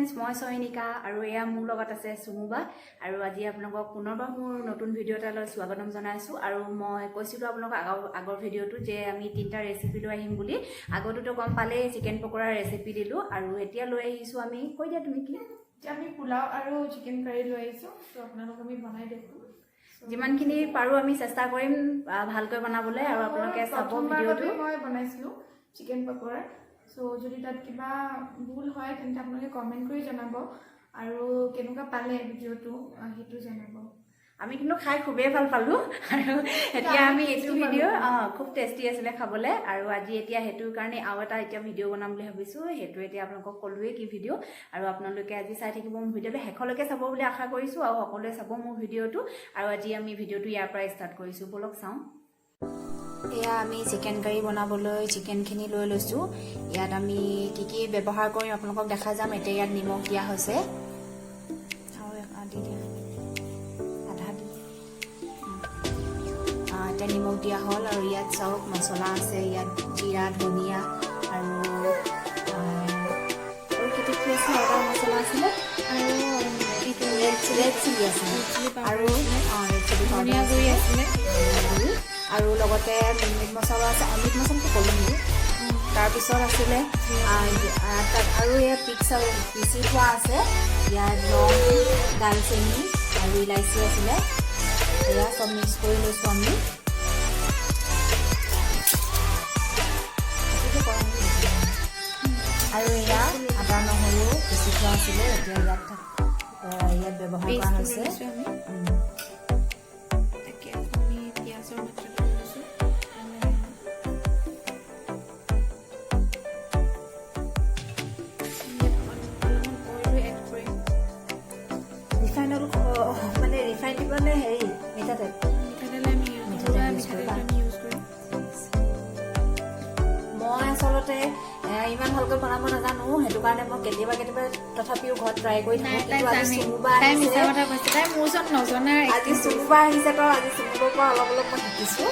Friends, মই চয়নিকা আৰু এয়া মোৰ লগত আছে চুমুবা আৰু আজি আপোনালোকক পুনৰবাৰ মোৰ নতুন ভিডিঅ' এটালৈ স্বাগতম জনাইছোঁ। আৰু মই কৈছিলোঁ আপোনালোকক আগৰ ভিডিঅ'টো যে আমি 3টা ৰেচিপি লৈ আহিম বুলি। আগতেতো গম পালেই চিকেন পকোৰাৰ ৰেচিপি দিলোঁ আৰু এতিয়া লৈ আহিছোঁ আমি, কৈ দিয়া তুমি কি? আমি পোলাও আৰু চিকেন কাৰী লৈ আহিছোঁ, তো আপোনালোক আমি বনাই দেখোঁ। যিমানখিনি পাৰোঁ আমি চেষ্টা কৰিম ভালকৈ বনাবলৈ আৰু আপোনালোকে চাব ভিডিঅ'টো। মই বনাইছিলোঁ চিকেন পকোৰা, চ' যদি তাত কিবা ভুল হয় তেন্তে আপোনালোকে কমেণ্ট কৰি জনাব আৰু কেনেকুৱা পালে ভিডিঅ'টো সেইটো জনাব। আমি কিন্তু খাই খুবেই ভাল পালোঁ আৰু এতিয়া আমি এইটো ভিডিঅ' খুব টেষ্টি আছিলে খাবলৈ। আৰু আজি এতিয়া সেইটোৰ কাৰণে আৰু এটা এতিয়া ভিডিঅ' বনাম বুলি ভাবিছোঁ। সেইটো এতিয়া আপোনালোকক ক'লোৱেই কি ভিডিঅ', আৰু আপোনালোকে আজি চাই থাকিব মোৰ ভিডিঅ'টো, শেষলৈকে চাব বুলি আশা কৰিছোঁ আৰু সকলোৱে চাব মোৰ ভিডিঅ'টো। আৰু আজি আমি ভিডিঅ'টো ইয়াৰ পৰাই ষ্টাৰ্ট কৰিছোঁ, ব'লক চাওঁ। এয়া আমি চিকেন কাৰী বনাবলৈ চিকেনখিনি লৈ লৈছোঁ। ইয়াত আমি কি কি ব্যৱহাৰ কৰিম আপোনালোকক দেখা যাম। এতিয়া ইয়াত নিমখ দিয়া হৈছে আৰু আদি দিয়া এতিয়া নিমখ দিয়া হ'ল আৰু ইয়াত চাওক মছলা আছে, ইয়াত জিৰা, ধনিয়া আৰু কেতিয়াবা আছে এটা মছলা আছিলে আৰু এইটো ৰেড চিলি আছিলে আৰু ৰেড চিলি ধনিয়া গুড়ি আছিলে আৰু লগতে মিট মছলা আছে। মিট মছলাটো ক'লো নেকি? তাৰপিছত আছিলে আৰু এয়া পিচি থোৱা আছে। ইয়াত লং, দালচেনি আৰু ইলাইচি আছিলে। এয়া চব মিক্স কৰি লৈছোঁ আমি। আৰু এয়া আদা নহৰু পিচি থোৱা আছিলে, এতিয়া ইয়াত ব্যৱহাৰ কৰা হৈছে। মানে ৰিফাইন দিব নে হেৰি মিঠাতেল? মই আচলতে ইমান ভালকৈ বনাব নাজানো, সেইটো কাৰণে মই কেতিয়াবা তথাপিও ঘৰত ট্ৰাই কৰি থাকোঁ। কিন্তু আজি চুমুবা আহিছে তো আজি চুমুবৰ পৰা অলপ মই শিকিছোঁ।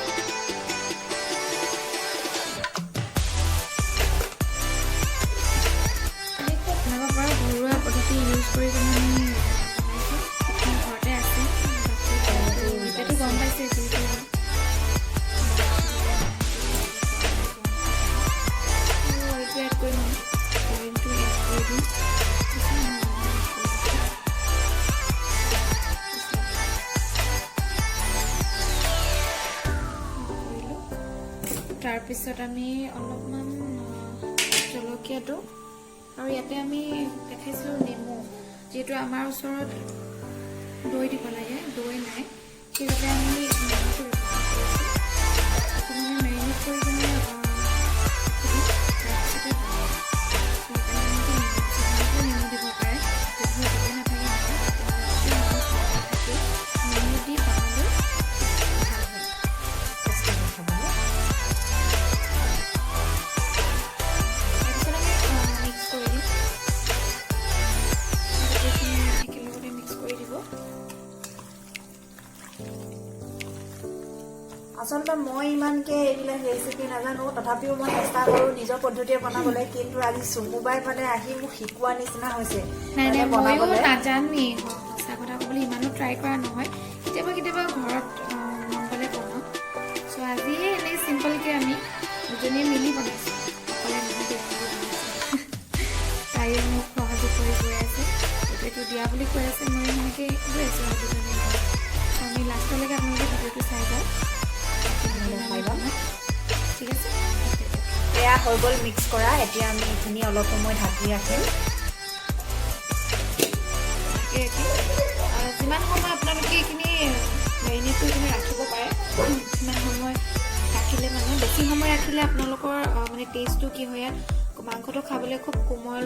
ঘৰুৱা পদ্ধতি ইউজ কৰি ঘৰতে আছে, এতিয়াতো গম পাইছে তাৰপিছত আমি অলপমান জলকীয়াটো আৰু ইয়াতে আমি দেখাইছিলোঁ নেমু, যিহেতু আমাৰ ওচৰত দৈ দিব লাগে, দৈ নাই, সেইবাবে আমি নেমুটো মেৰিনেট কৰি কিনে নেমু দিব পাৰে। নেমু দি বনালে ভাল হয়। আচলতে মই ইমানকে এইবিলাক ৰেচিপি নাজানো, তথাপিও মই চেষ্টা কৰোঁ নিজৰ পদ্ধতিৰে বনাবলৈ। কিন্তু আজি চুমুবাই মানে আহি মোক শিকোৱা নিচিনা হৈছে। ময়ো নাজানোৱেই, সঁচা কথা ক'বলৈ ইমানো ট্ৰাই কৰা নহয়, কেতিয়াবা ঘৰত মন গ'লে বনাওঁ। চ' আজি এনেই চিম্পলকৈ আমি দুজনীয়ে মিলি বনাইছোঁ, অকলে নহয়। তাইও মোক সহযোগ কৰি গৈ আছে, এইটো দিয়া বুলি কৈ আছে, মই সেনেকৈ গৈ আছোঁ আৰু দুজনী। আমি লাষ্টলৈকে আপোনালোকে ভিডিঅ'টো চাই যাওক, ঠিক আছে? এয়া হৈ গ'ল মিক্স কৰা। এতিয়া আমি এইখিনি অলপ সময় ঢাকি ৰাখিম। যিমান সময় আপোনালোকে এইখিনি মেৰিনেট কৰি কিনে ৰাখিব পাৰে, সিমান সময় ৰাখিলে মানে বেছি সময় ৰাখিলে আপোনালোকৰ মানে টেষ্টটো কি হয়, ইয়াত মাংসটো খাবলৈ খুব কোমল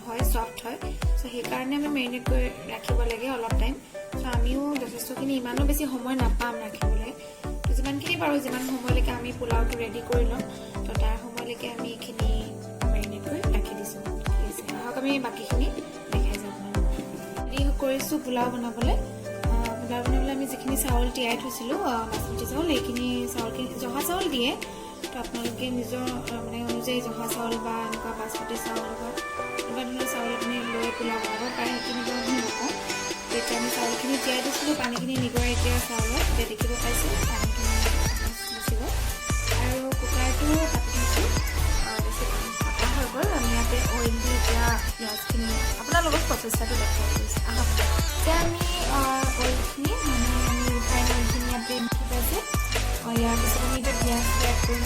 হয়, চফ্ট হয়। চ' সেইকাৰণে আমি মেৰিনেট কৰি ৰাখিব লাগে অলপ টাইম। চ' আমিও যথেষ্টখিনি ইমানো বেছি সময় নাপাম ৰাখিবলৈ, তো যিমানখিনি পাৰোঁ যিমান সময়লৈকে আমি পোলাওটো ৰেডি কৰি ল'ম, তো তাৰ সময়লৈকে আমি এইখিনি মেৰিনেট কৰি ৰাখি দিছোঁ। ঠিক আছে, আহক আমি বাকীখিনি দেখাই যাম। ৰেডি কৰিছোঁ পোলাও বনাবলৈ। আমি যিখিনি চাউল তিয়াই থৈছিলোঁ বাচমতি চাউল, এইখিনি চাউলখিনি জহা চাউল দিয়ে, তো আপোনালোকে নিজৰ মানে অনুযায়ী জহা চাউল বা এনেকুৱা বাচমতি চাউল বা এনেকুৱা ধৰণৰ চাউল আপুনি লৈ পোলাও বনাব পাৰে, সেইটো নিজৰ আমি নকওঁ। তেতিয়া আমি চাউলখিনি তিয়াই দিছিলোঁ, পানীখিনি নিগৰাই এতিয়া চাউলত এতিয়া দেখিব পাইছোঁ পানীখিনি গুচিব। আৰু কুকাৰটো পাতি দিছোঁ, বেছি পাতা হৈ গ'ল। আমি ইয়াতে অইল দি এতিয়া পিঁয়াজখিনি আপোনাৰ লগত প্ৰচেষ্টাটো দেখাই দিছোঁ। এতিয়া আমি অইলখিনি মানে আমি ৰিফাইন অইলখিনি ইয়াতে মিক্স পাইছে। ইয়াৰ পিছত আমি এতিয়া পিঁয়াজটো এড কৰিম।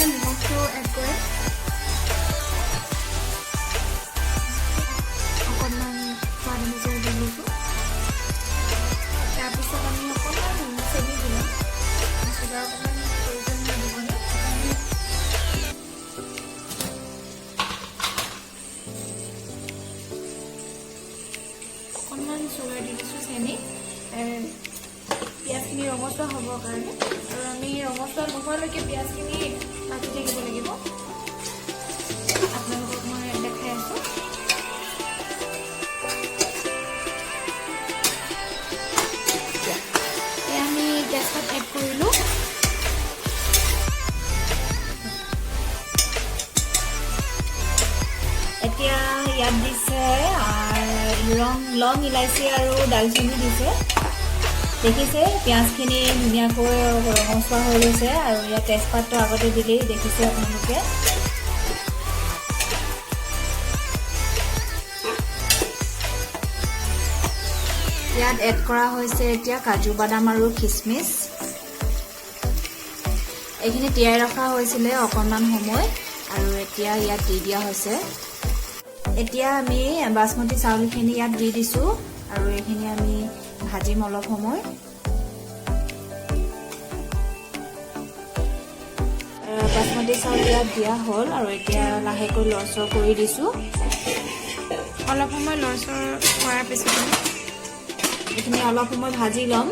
নিমখটো এড কৰিম অকণমান সোৱাদ অনুযায়ী দি দিছোঁ। তাৰপিছত আমি অকণমান চেনি দিলোঁ, চুগাৰ অকণমান প্ৰয়োজন দিবলৈ অকণমান চুগাৰ দি দিছোঁ, চেনি পিঁয়াজখিনি ৰঙচুৱা হ'বৰ কাৰণে। আৰু আমি ৰঙচুৱা নোহোৱালৈকে পিঁয়াজখিনি ভাজি থাকিব লাগিব। আপোনালোকক মই দেখাই আছোঁ। এতিয়া আমি গেছত এড কৰিলোঁ। এতিয়া ইয়াত দিছে লং ইলাচি আৰু দালচেনি দিছে। দেখিছে পিঁয়াজখিনি ধুনীয়াকৈ ৰঙচুৱা হৈ গৈছে। আৰু ইয়াত তেজপাতটো আগতে দিলেই দেখিছে আপোনালোকে। ইয়াত এড কৰা হৈছে এতিয়া কাজু বাদাম আৰু খিচমিচ। এইখিনি তিয়াই ৰখা হৈছিলে অকণমান সময় আৰু এতিয়া ইয়াত দি দিয়া হৈছে। এতিয়া আমি বাচমতি চাউলখিনি ইয়াত দি দিছোঁ আৰু এইখিনি আমি ভাজিম অলপ সময়। বাচমতি চাউল ইয়াত দিয়া হ'ল আৰু এতিয়া লাহেকৈ লৰচৰ কৰি দিছোঁ। অলপ সময় লৰচৰ কৰাৰ পিছত এইখিনি অলপ সময় ভাজি ল'ম।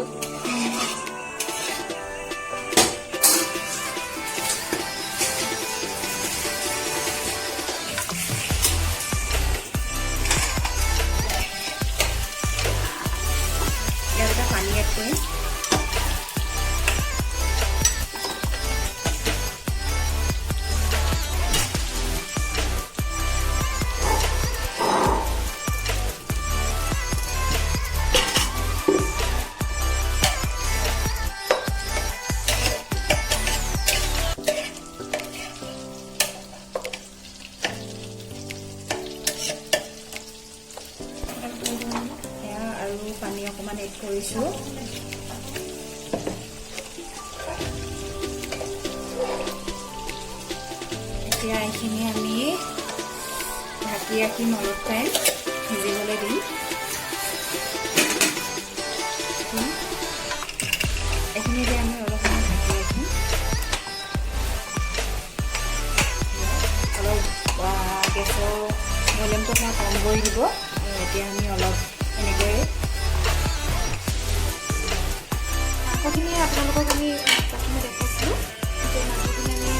ইয়াত পানী এড কৰিম। আৰু পানী অকণমান এড কৰিছোঁ। এতিয়া এইখিনি আমি ঢাকি ৰাখিম, অলপ টাইম সিজিবলৈ দিম। এইখিনিতে আমি অলপ সময় ঢাকি ৰাখিম। অলপ গেছৰ ভলিউমটো অকণমান কম কৰি দিব। আৰু এতিয়া আমি অলপ এনেকৈ মাংসখিনি আপোনালোকক আমি প্ৰথমে দেখাইছিলোঁ যে মাংসখিনি আমি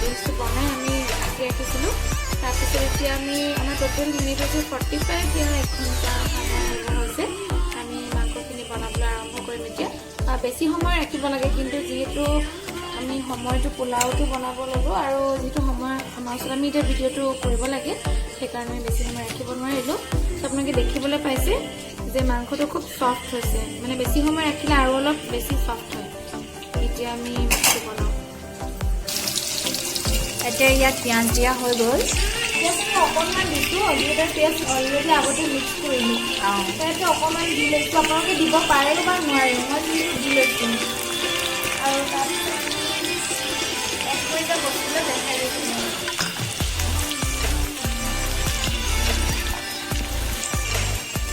পেষ্টটো বনাই আমি ৰাখি ৰাখিছিলোঁ। তাৰপিছত এতিয়া আমি আমাৰ টোটেল মিনিট হৈছে 45 या 1 ঘণ্টা সময় হৈছে। আমি মাংসখিনি বনাবলৈ আৰম্ভ কৰিম এতিয়া। বেছি সময় ৰাখিব লাগে, কিন্তু যিহেতু আমি সময়টো পোলাওটো বনাব লাগিব আৰু যিহেতু সময় আমাৰ ওচৰত আমি এতিয়া ভিডিঅ'টো কৰিব লাগে, সেইকাৰণে বেছি সময় ৰাখিব নোৱাৰিলোঁ। আপোনালোকে দেখিবলৈ পাইছে যে মাংসটো খুব চফ্ট হৈছে, মানে বেছি সময় ৰাখিলে আৰু অলপ বেছি চফ্ট হয়। এতিয়া আমি মাংসটো বনাওঁ। এতিয়া ইয়াত পিঁয়াজ দিয়া হৈ গ'ল। পিঁয়াজ আমি অকণমান দিছোঁ, যিহেতু পিঁয়াজ অলৰেডি আগতে মিক্স কৰিলোঁ। এতিয়া অকণমান দি লৈছোঁ, আপোনালোকে দিব পাৰে বা নোৱাৰে, মই যিহেতু দি লৈছোঁ। আৰু তাৰপিছত এক কৰিটা বস্তুলৈ দেখাই দিছোঁ।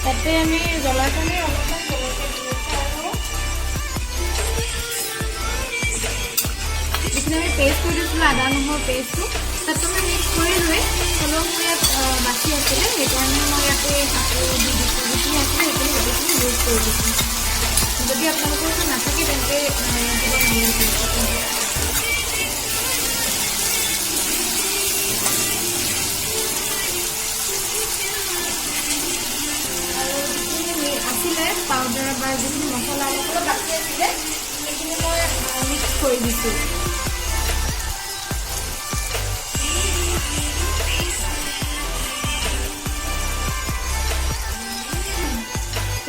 তাতে আমি জ্বলাৰ কাৰণে অলপমান জলকীয়া দি লৈছোঁ আৰু এইখিনি আমি পেষ্ট কৰি দিছিলোঁ আদা নহৰু পেষ্টটো তাতো মই মিক্স কৰি লৈ হ'লেও মোৰ ইয়াত বাচি আছিলে সেইকাৰণে মই ইয়াতে আকৌ দি দিছোঁ যিখিনি আছিলে সেইখিনি গোটেইখিনি ইউজ কৰি দিছোঁ যদি আপোনালোকৰ ওচৰত নাথাকে তেন্তে আছিলে পাউডাৰ বা যিখিনি মছলা অলপ বাকী আছিলে সেইখিনি মই মিক্স কৰি দিছোঁ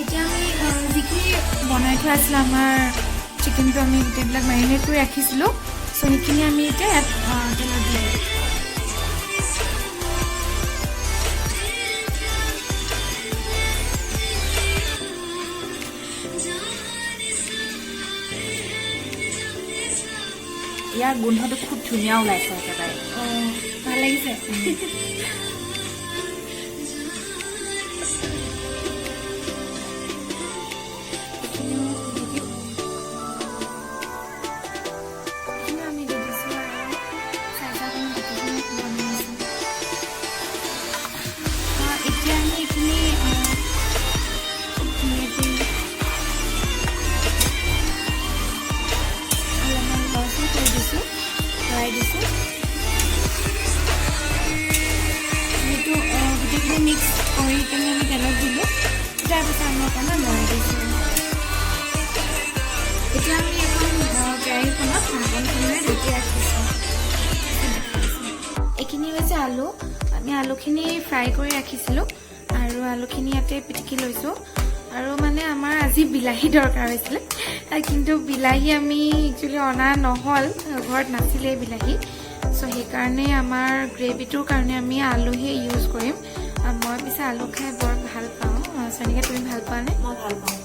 এতিয়া আমি যিখিনি বনাই থোৱা আছিলে আমাৰ চিকেনটো আমি গোটেইবিলাক মেৰিনেট কৰি ৰাখিছিলোঁ চ' সেইখিনি আমি এতিয়া ইয়াত তেলত দিওঁ ইয়াৰ গোন্ধটো খুব ধুনীয়া ওলাইছে একেবাৰে ভাল লাগিছে আমি দি দিছোঁ আৰু এতিয়া আমি এইখিনি অলপমান লৰচৰ কৰি দিছোঁ ভৰাই দিছোঁ সেইটো গোটেইখিনি মিক্স কৰি কিনে আমি তেলত দিলোঁ তাৰপিছত আমি অকণমান লৰাই দিছোঁ এতিয়া আমি এখন কেৰাহীখনত ঢাকনখনেৰে ঢাকি ৰাখিছোঁ এইখিনি হৈছে আলু আমি আলুখিনি ফ্ৰাই কৰি ৰাখিছিলোঁ আৰু আলুখিনি ইয়াতে পিটিকি লৈছোঁ আৰু মানে আমাৰ আজি বিলাহী দৰকাৰ হৈছিলে কিন্তু বিলাহী আমি একচুৱেলি অনা নহ'ল ঘৰত নাছিলে বিলাহী চ' সেইকাৰণে আমাৰ গ্ৰেভিটোৰ কাৰণে আমি আলুহে ইউজ কৰিম মই পিছে আলু খাই বৰ ভাল পাওঁ চনিকা তুমি ভাল পোৱা নে মই ভাল পাওঁ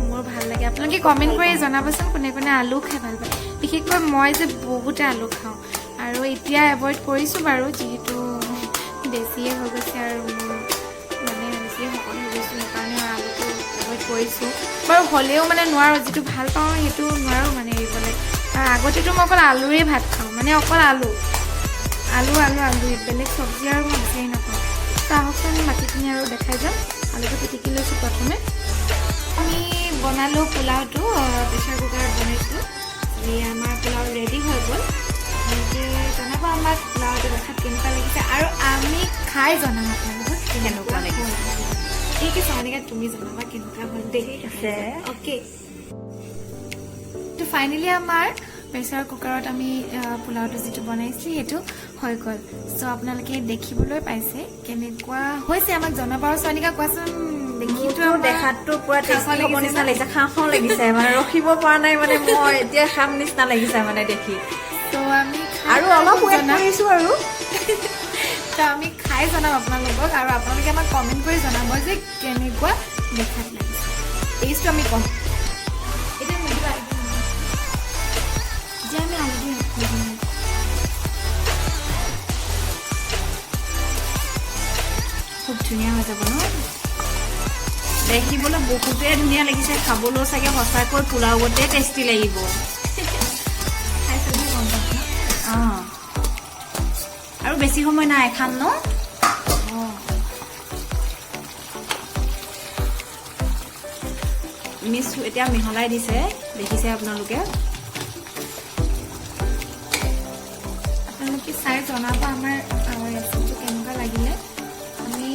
মোৰ ভাল লাগে আপোনালোকে কমেণ্ট কৰি জনাবচোন কোনে কোনে আলু খাই ভাল পায় বিশেষকৈ মই যে বহুতে আলু খাওঁ আৰু এতিয়া এভইড কৰিছোঁ বাৰু যিহেতু বেছিয়ে হৈ গৈছে আৰু মোৰ মানে বেছিয়ে শকত হৈ গৈছোঁ সেইকাৰণে আলুটো এভইড কৰিছোঁ বাৰু হ'লেও মানে নোৱাৰোঁ যিটো ভাল পাওঁ সেইটো নোৱাৰোঁ মানে এৰিবলৈ আৰু আগতেতো মই অকল আলুৰে ভাত খাওঁ মানে অকল আলু বেলেগ চব্জি আৰু মই বিচাৰি নাপাওঁ তো আহকচোন বাকীখিনি আৰু দেখাই যাম আলুটো পিটিকি লৈছোঁ প্ৰথমে আমি বনালোঁ পোলাওটো প্ৰেছাৰ কুকাৰত বনাইছোঁ আমাৰ পোলাও ৰেডি হৈ গ'ল এনেকৈ জনাব আমাক পোলাওটো দেখাত কেনেকুৱা লাগিছে আৰু আমি খাই জনাম আপোনালোকক কেনেকুৱা লাগিছে ঠিক আছে এনেকৈ তুমি জনাবা কেনেকুৱা হ'ল দেই আছে অ'কে তো ফাইনেলি আমাৰ প্ৰেছাৰ কুকাৰত আমি পোলাওটো যিটো বনাইছিলোঁ সেইটো হৈ গ'ল চ' আপোনালোকে দেখিবলৈ পাইছে কেনেকুৱা হৈছে আমাক জনাব আৰু চনিকা কোৱাচোন দেখাতো পুৰা টেষ্টি হ'ব নিচিনা লাগিছে খাওঁ লাগিছে মানে ৰখিব পৰা নাই মানে মই এতিয়া খাম নিচিনা লাগিছে মানে দেখি তো আমি আৰু অলপ ৱেইট কৰিছোঁ আৰু তো আমি খাই জনাম আপোনালোকক আৰু আপোনালোকে আমাক কমেণ্ট কৰি জনাব যে কেনেকুৱা দেখাত লাগিছে টেষ্টটো আমি ক'ম এতিয়া নিদিবা যে আমি আলুটো খুব ধুনীয়া হৈ যাব ন দেখিবলৈ বহুতেই ধুনীয়া লাগিছে খাবলৈও চাগে সঁচাকৈ পোলাও গোটেই টেষ্টি লাগিব অঁ আৰু বেছি সময় নাই খাম ন মিক্স এতিয়া মিহলাই দিছে দেখিছে আপোনালোকে আপোনালোকে চাই জনাব আমাৰ ৰেচিপিটো কেনেকুৱা লাগিলে আমি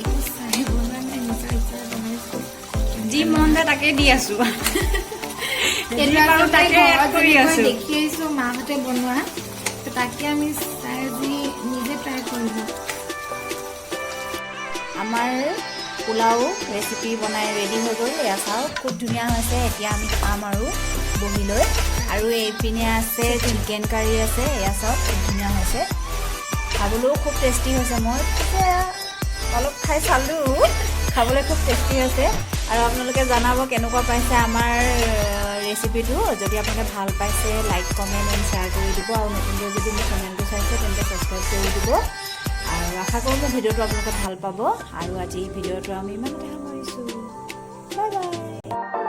একো চাই বনোৱা নাই নিজৰ ইচ্ছা বনাইছোঁ যি মন যায় তাকে দি আছোঁ তাকে কৰি আছোঁ দেখি আহিছোঁ মাহঁতে বনোৱা তো তাকে আমি চাই যি নিজে ট্ৰাই কৰিলোঁ আমাৰ পোলাও ৰেচিপি বনাই ৰেডি হৈ গ'ল এয়া চাওক খুব ধুনীয়া হৈছে এতিয়া আমি খাম আৰু বহি লৈ আৰু এইপিনে আছে চিকেন কাৰী আছে এয়া চাওক খুব ধুনীয়া হৈছে খাবলৈও খুব টেষ্টি হৈছে মই অলপ খাই চালোঁ খাবলৈ খুব টেষ্টি হৈছে আৰু আপোনালোকে জনাব কেনেকুৱা পাইছে আমাৰ ৰেচিপিটো যদি আপোনালোকে ভাল পাইছে লাইক কমেণ্ট এণ্ড শ্বেয়াৰ কৰি দিব আৰু নতুনকৈ যদি মোৰ চেনেলটো চাইছে তেন্তে ছাবস্ক্ৰাইব কৰি দিব আৰু আশা কৰোঁ মোৰ ভিডিঅ'টো আপোনালোকে ভাল পাব আৰু আজি ভিডিঅ'টো আমি ইমানতে সামৰিছোঁ বাই বাই